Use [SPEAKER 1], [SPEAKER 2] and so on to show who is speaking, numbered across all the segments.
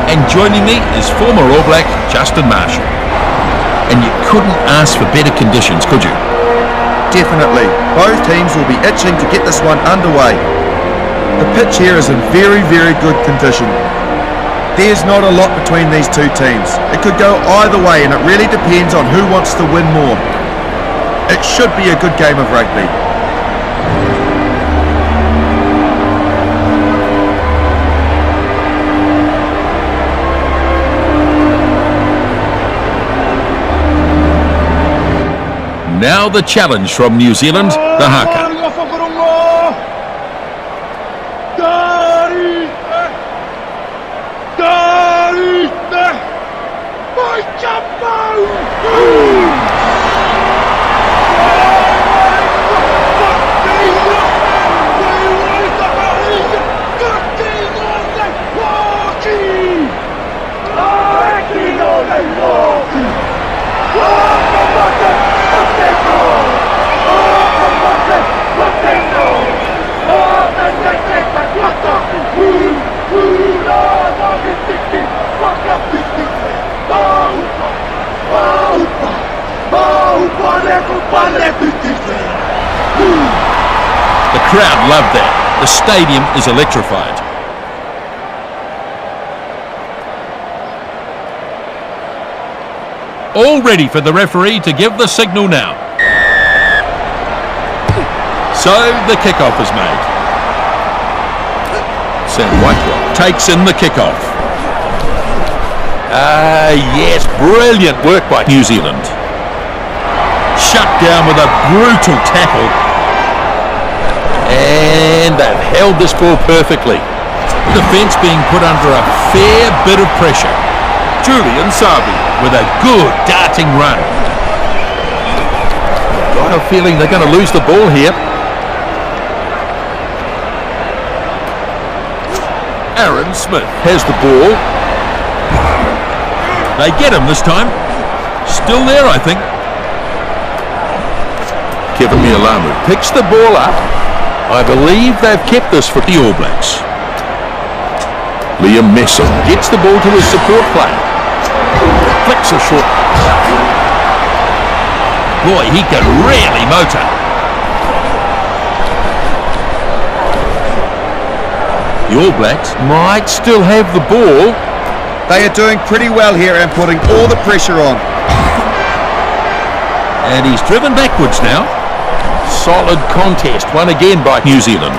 [SPEAKER 1] And joining me is former All Black Justin Marshall. And you couldn't ask for better conditions, could you?
[SPEAKER 2] Definitely. Both teams will be itching to get this one underway. The pitch here is in very, very good condition. There's not a lot between these two teams. It could go either way, and it really depends on who wants to win more. It should be a good game of rugby.
[SPEAKER 1] Now the challenge from New Zealand, the haka. The crowd loved that. The stadium is electrified. All ready for the referee to give the signal now. So the kickoff is made. Sam Whitewell takes in the kickoff. Yes, brilliant work by New Zealand. Shut down with a brutal tackle. And they've held this ball perfectly. Defence being put under a fair bit of pressure. Julian Sabi with a good darting run. Got a feeling they're going to lose the ball here. Aaron Smith has the ball. They get him this time. Still there, I think. Kevin Mialamu picks the ball up. I believe they've kept this for the All Blacks. Liam Messam gets the ball to his support player. Flicks a short. Boy, he can really motor. The All Blacks might still have the ball.
[SPEAKER 2] They are doing pretty well here and putting all the pressure on.
[SPEAKER 1] And he's driven backwards now. Solid contest, won again by New Zealand.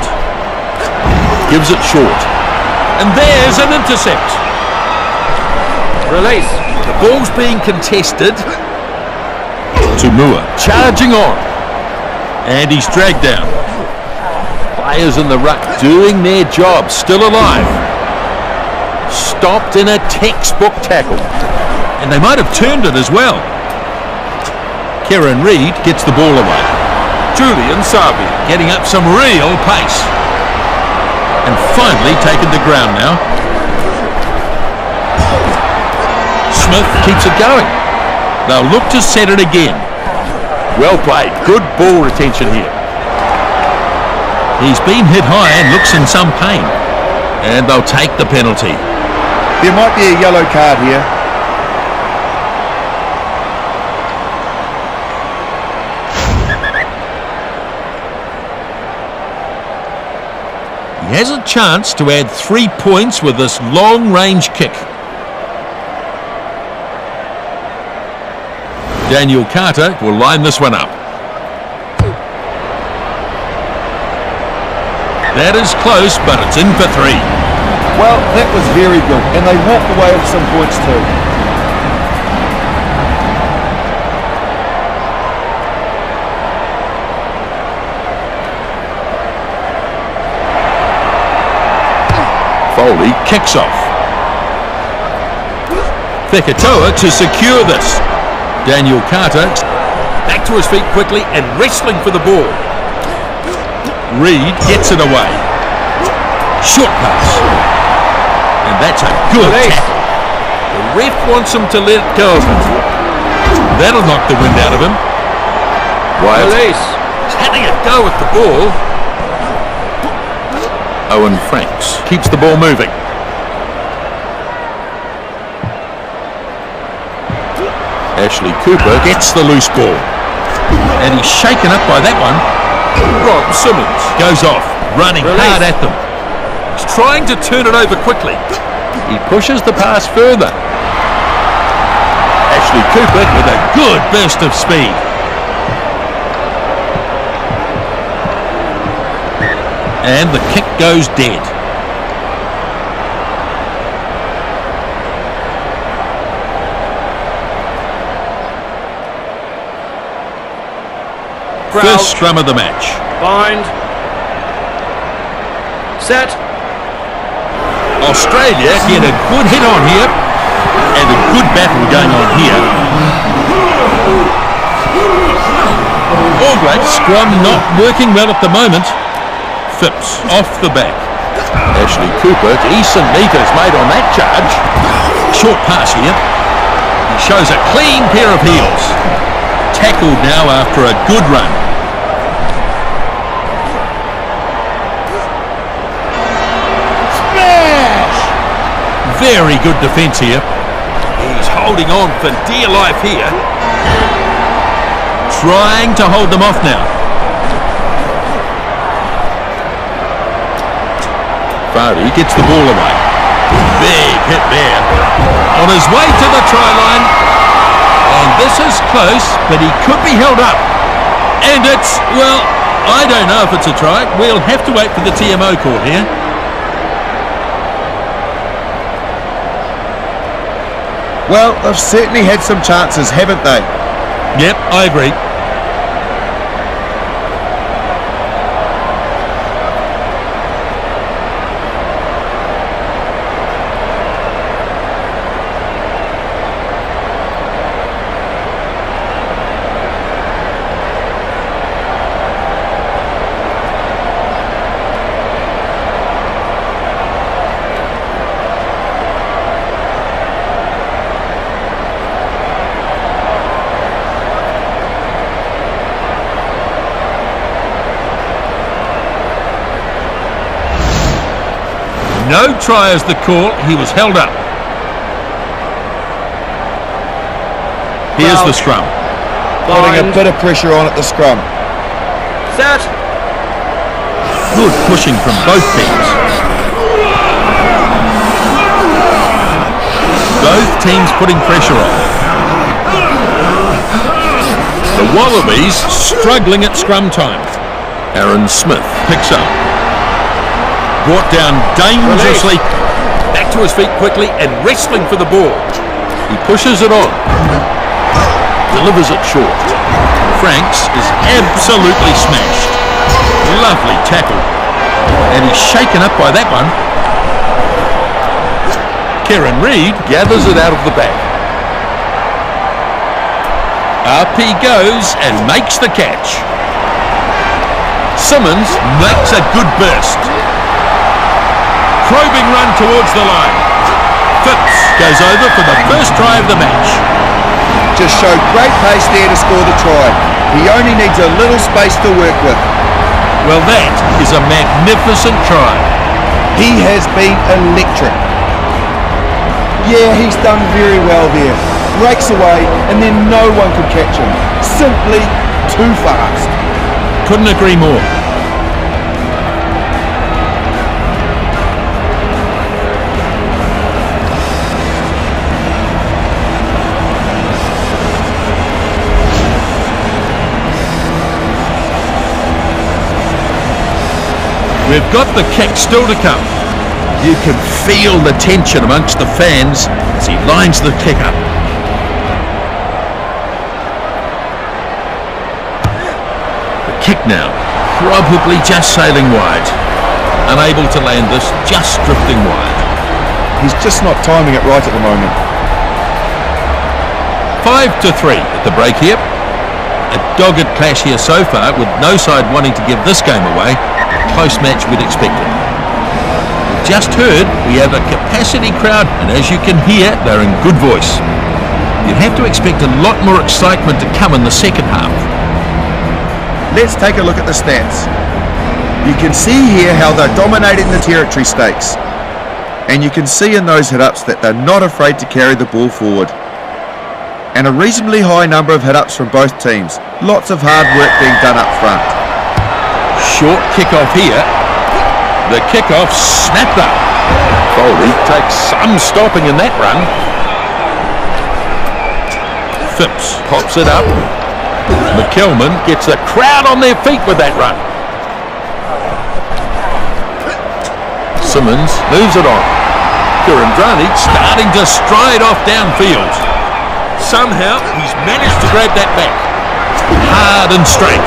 [SPEAKER 1] Gives it short. And there's an intercept. Release. The ball's being contested. Tumua charging on. And he's dragged down. Players in the ruck doing their job, still alive. Stopped in a textbook tackle. And they might have turned it as well. Kieran Reid gets the ball away. Julian Sabi getting up some real pace. And finally taken to ground now. Smith keeps it going. They'll look to set it again. Well played. Good ball retention here. He's been hit high and looks in some pain. And they'll take the penalty.
[SPEAKER 2] There might be a yellow card here.
[SPEAKER 1] He has a chance to add 3 points with this long-range kick. Daniel Carter will line this one up. That is close, but it's in for 3.
[SPEAKER 2] Well, that was very good, and they walked away with some points too.
[SPEAKER 1] Foley kicks off. Fekatoa to secure this. Daniel Carter back to his feet quickly and wrestling for the ball. Reid gets it away. Short pass. And that's a good tackle. The ref wants him to let it go of it. That'll knock the wind out of him. He's having a go at the ball. Owen Franks keeps the ball moving. Ashley Cooper gets the loose ball. And he's shaken up by that one. Rob Simmons goes off, running hard at them. He's trying to turn it over quickly. He pushes the pass further. Ashley Cooper with a good burst of speed. And the kick goes dead. First scrum of the match.
[SPEAKER 3] Bind. Set.
[SPEAKER 1] Australia get a good hit on here. And a good battle going on here. All Blacks scrum not working well at the moment. Phipps off the back. Ashley Cooper, decent meters made on that charge. Short pass here. He shows a clean pair of heels. Tackled now after a good run. Smash! Very good defence here. He's holding on for dear life here. Trying to hold them off now. Vardy gets the ball away. Big hit there. On his way to the try line. And this is close, but he could be held up. And it's, well, I don't know if it's a try. We'll have to wait for the TMO call here.
[SPEAKER 2] Well, they've certainly had some chances, haven't they?
[SPEAKER 1] Yep, I agree. No try as the call. He was held up. Here's the scrum.
[SPEAKER 2] Putting a bit of pressure on at the scrum.
[SPEAKER 3] Set.
[SPEAKER 1] Good pushing from both teams. Both teams putting pressure on. The Wallabies struggling at scrum time. Aaron Smith picks up. Brought down dangerously. Back to his feet quickly and wrestling for the ball. He pushes it on. Delivers it short. Franks is absolutely smashed. Lovely tackle. And he's shaken up by that one. Kieran Reid gathers it out of the back. Up he goes and makes the catch. Simmons makes a good burst. Probing run towards the line. Phipps goes over for the first try of the match.
[SPEAKER 2] Just showed great pace there to score the try. He only needs a little space to work with.
[SPEAKER 1] Well, that is a magnificent try.
[SPEAKER 2] He has been electric. Yeah, he's done very well there. Breaks away and then no one could catch him. Simply too fast.
[SPEAKER 1] Couldn't agree more. We've got the kick still to come. You can feel the tension amongst the fans as he lines the kick up. The kick now, probably just sailing wide. Unable to land this, just drifting wide.
[SPEAKER 2] He's just not timing it right at the moment.
[SPEAKER 1] 5-3 at the break here. A dogged clash here so far, with no side wanting to give this game away. Close match we'd expected. We've just heard we have a capacity crowd, and as you can hear, they're in good voice. You'd have to expect a lot more excitement to come in the second half.
[SPEAKER 2] Let's take a look at the stats. You can see here how they're dominating the territory stakes. And you can see in those hit-ups that they're not afraid to carry the ball forward. And a reasonably high number of hit-ups from both teams. Lots of hard work being done up front.
[SPEAKER 1] Short kick-off here. The kick-off snapped up. Foley takes some stopping in that run. Phipps pops it up. McKelman gets the crowd on their feet with that run. Simmons moves it on. Kurandrani starting to stride off downfield. Somehow he's managed to grab that back. Hard and straight.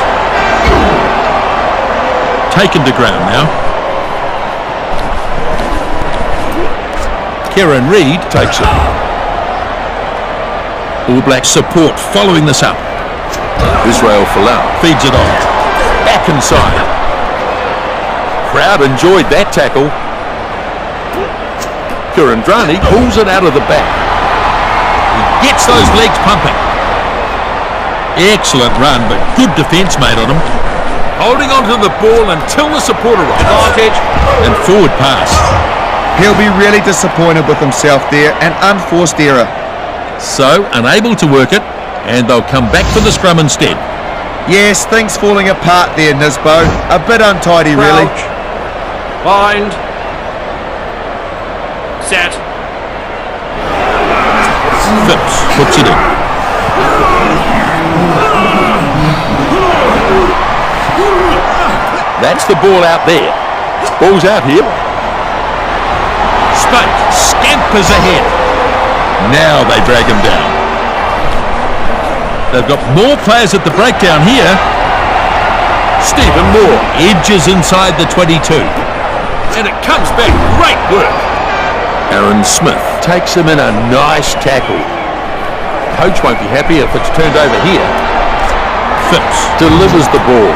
[SPEAKER 1] Taken to ground now. Kieran Reid takes it. All Black support following this up. Israel Folau feeds it on. Back inside. Crowd enjoyed that tackle. Kurandrani pulls it out of the back. He gets those legs pumping. Excellent run, but good defence made on him. Holding onto the ball until the support arrives. Advantage. And forward pass.
[SPEAKER 2] He'll be really disappointed with himself there. An unforced error.
[SPEAKER 1] So, unable to work it, and they'll come back for the scrum instead.
[SPEAKER 2] Yes, things falling apart there, Nisbo. A bit untidy, really.
[SPEAKER 3] Bind. Set.
[SPEAKER 1] Phipps puts it in. That's the ball out there. Ball's out here. Spate scampers ahead. Now they drag him down. They've got more players at the breakdown here. Stephen Moore edges inside the 22. And it comes back. Great work. Aaron Smith takes him in a nice tackle. Coach won't be happy if it's turned over here. Phipps delivers the ball.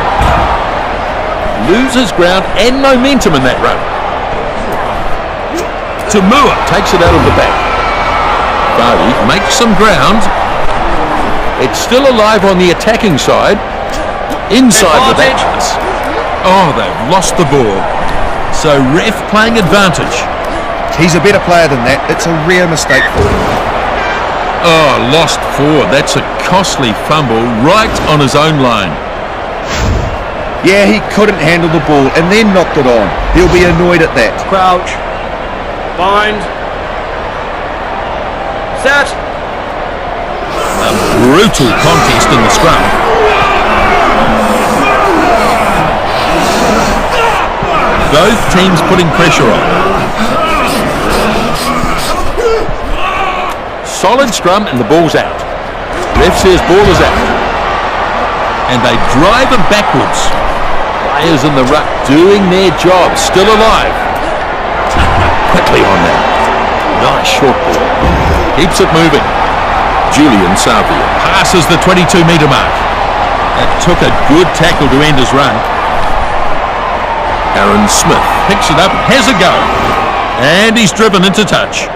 [SPEAKER 1] Loses ground and momentum in that run. Tamua takes it out of the back. Vardy makes some ground. It's still alive on the attacking side. Inside with that pass. Oh, they've lost the ball. So ref playing advantage.
[SPEAKER 2] He's a better player than that. It's a rare mistake for him.
[SPEAKER 1] Oh, lost forward. That's a costly fumble right on his own line.
[SPEAKER 2] Yeah, he couldn't handle the ball and then knocked it on. He'll be annoyed at that.
[SPEAKER 3] Crouch. Bind. Set.
[SPEAKER 1] A brutal contest in the scrum. Both teams putting pressure on. Solid scrum and the ball's out. Ref says ball is out. And they drive him backwards. Players in the ruck doing their job, still alive. Quickly on that. Nice short ball. Keeps it moving. Julian Savia passes the 22-metre mark. It took a good tackle to end his run. Aaron Smith picks it up and has a go. And he's driven into touch.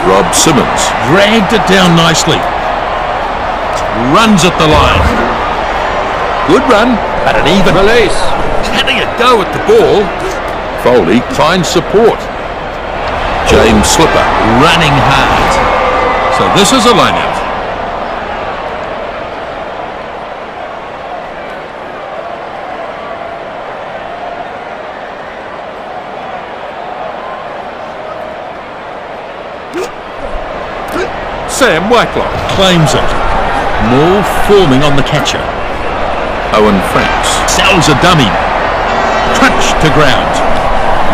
[SPEAKER 1] Rob Simmons dragged it down nicely. Runs at the line. Good run, but an even
[SPEAKER 3] Release.
[SPEAKER 1] having a go at the ball. Foley finds support. James Slipper running hard. So this is a line-out. Sam Whitelock claims it. Maul forming on the catcher. Owen Franks sells a dummy. Crunched to ground.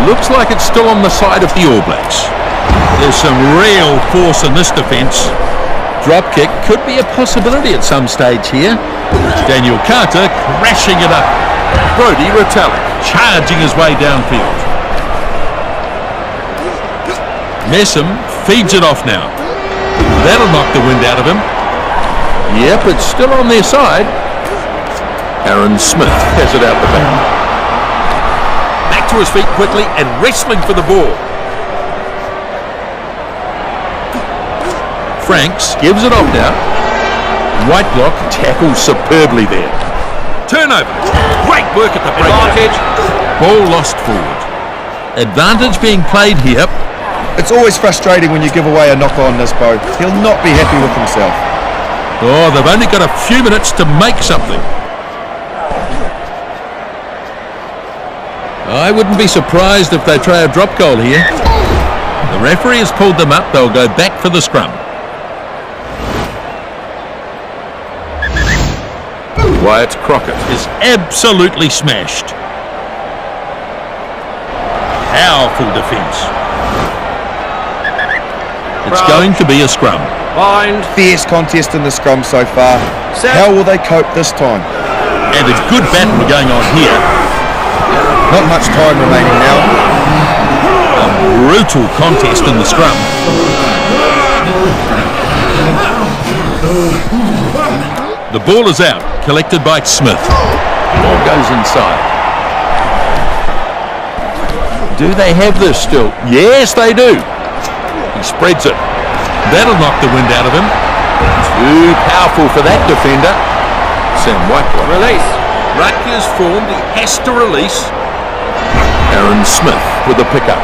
[SPEAKER 1] Looks like it's still on the side of the All Blacks. There's some real force in this defence. Drop kick could be a possibility at some stage here. Daniel Carter crashing it up. Brodie Retallick charging his way downfield. Messam feeds it off now. That'll knock the wind out of him. Yep, it's still on their side. Aaron Smith has it out the back. Back to his feet quickly and wrestling for the ball. Franks gives it off now. Whitelock tackles superbly there. Turnover. Great work at the break.
[SPEAKER 3] Advantage.
[SPEAKER 1] Ball lost forward. Advantage being played here.
[SPEAKER 2] It's always frustrating when you give away a knock on this, Bo. He'll not be happy with himself.
[SPEAKER 1] Oh, they've only got a few minutes to make something. I wouldn't be surprised if they try a drop goal here. The referee has pulled them up. They'll go back for the scrum. Wyatt Crockett is absolutely smashed. Powerful defence. It's going to be a scrum.
[SPEAKER 3] Bind.
[SPEAKER 2] Fierce contest in the scrum so far.
[SPEAKER 3] Set.
[SPEAKER 2] How will they cope this time?
[SPEAKER 1] And a good battle going on here.
[SPEAKER 2] Not much time remaining now.
[SPEAKER 1] A brutal contest in the scrum. The ball is out, collected by Smith. Ball goes inside. Do they have this still? Yes, they do. He spreads it. That'll knock the wind out of him. Too powerful for that defender. Sam Whitelock.
[SPEAKER 3] Release.
[SPEAKER 1] Rugby is formed. He has to release. Aaron Smith with a pickup.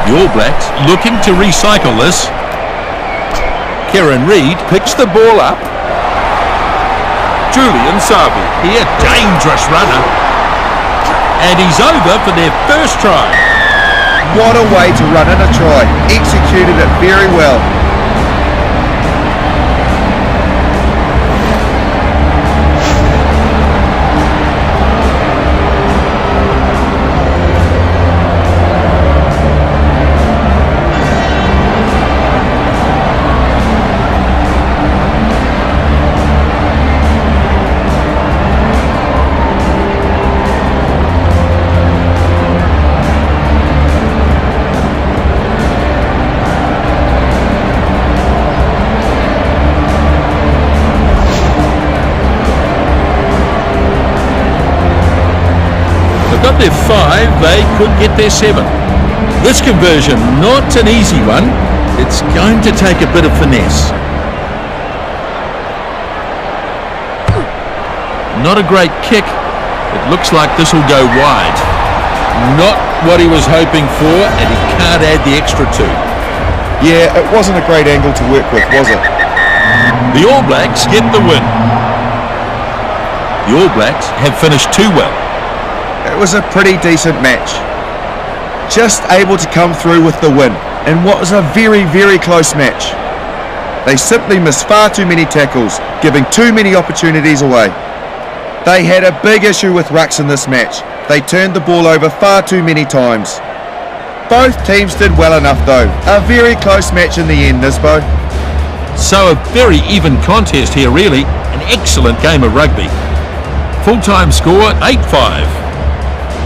[SPEAKER 1] The All Blacks looking to recycle this. Kieran Reid picks the ball up. Julian Sabu, here, dangerous runner. And he's over for their first try.
[SPEAKER 2] What a way to run in a try. Executed it very well.
[SPEAKER 1] Got their 5, they could get their 7. This conversion, not an easy one. It's going to take a bit of finesse. Not a great kick. It looks like this will go wide. Not what he was hoping for, and he can't add the extra 2.
[SPEAKER 2] Yeah, it wasn't a great angle to work with, was it?
[SPEAKER 1] The All Blacks get the win. The All Blacks have finished too well.
[SPEAKER 2] It was a pretty decent match. Just able to come through with the win in what was a very, very close match. They simply missed far too many tackles, giving too many opportunities away. They had a big issue with rucks in this match. They turned the ball over far too many times. Both teams did well enough though. A very close match in the end, Nisbo.
[SPEAKER 1] So a very even contest here really. An excellent game of rugby. Full-time score 8-5.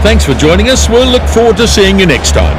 [SPEAKER 1] Thanks for joining us. We'll look forward to seeing you next time.